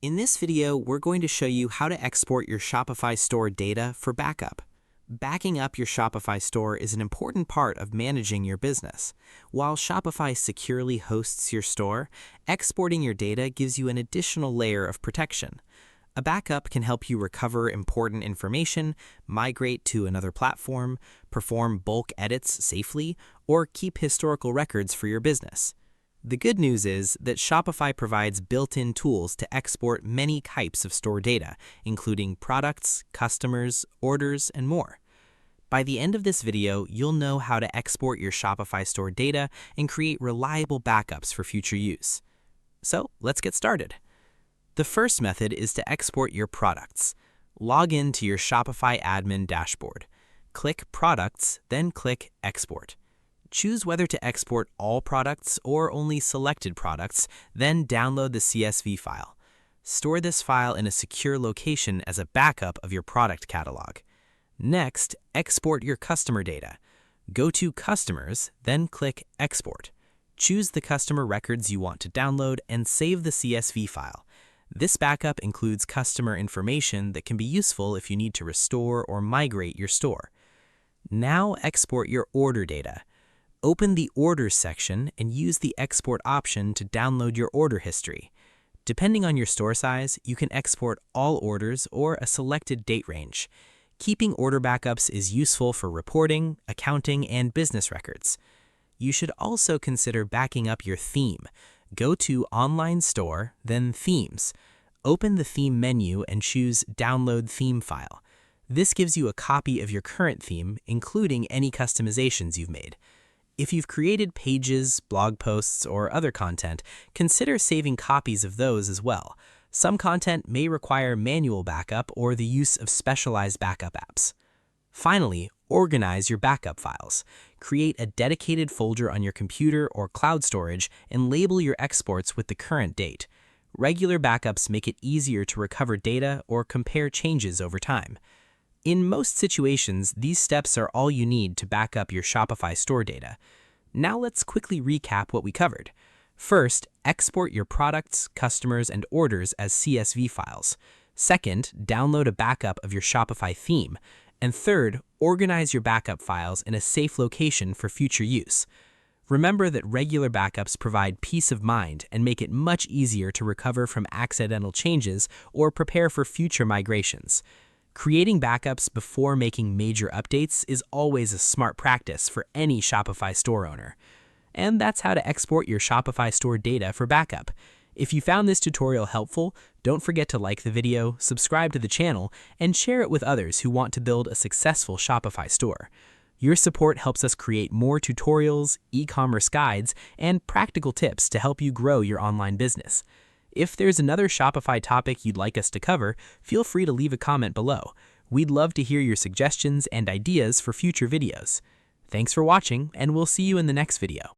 In this video, we're going to show you how to export your Shopify store data for backup. Backing up your Shopify store is an important part of managing your business. While Shopify securely hosts your store, exporting your data gives you an additional layer of protection. A backup can help you recover important information, migrate to another platform, perform bulk edits safely, or keep historical records for your business. The good news is that Shopify provides built-in tools to export many types of store data, including products, customers, orders, and more. By the end of this video, you'll know how to export your Shopify store data and create reliable backups for future use. So let's get started. The first method is to export your products. Log in to your Shopify admin dashboard. Click Products, then click Export. Choose whether to export all products or only selected products, then download the CSV file. Store this file in a secure location as a backup of your product catalog. Next, export your customer data. Go to Customers, then click Export. Choose the customer records you want to download and save the CSV file. This backup includes customer information that can be useful if you need to restore or migrate your store. Now export your order data. Open the Orders section and use the Export option to download your order history. Depending on your store size, you can export all orders or a selected date range. Keeping order backups is useful for reporting, accounting, and business records. You should also consider backing up your theme. Go to Online Store, then Themes. Open the theme menu and choose Download Theme File. This gives you a copy of your current theme, including any customizations you've made. If you've created pages, blog posts, or other content, consider saving copies of those as well. Some content may require manual backup or the use of specialized backup apps. Finally, organize your backup files. Create a dedicated folder on your computer or cloud storage and label your exports with the current date. Regular backups make it easier to recover data or compare changes over time. In most situations, these steps are all you need to back up your Shopify store data. Now let's quickly recap what we covered. First, export your products, customers, and orders as CSV files. Second, download a backup of your Shopify theme. And third, organize your backup files in a safe location for future use. Remember that regular backups provide peace of mind and make it much easier to recover from accidental changes or prepare for future migrations. Creating backups before making major updates is always a smart practice for any Shopify store owner. And that's how to export your Shopify store data for backup. If you found this tutorial helpful, don't forget to like the video, subscribe to the channel, and share it with others who want to build a successful Shopify store. Your support helps us create more tutorials, e-commerce guides, and practical tips to help you grow your online business. If there's another Shopify topic you'd like us to cover, feel free to leave a comment below. We'd love to hear your suggestions and ideas for future videos. Thanks for watching, and we'll see you in the next video.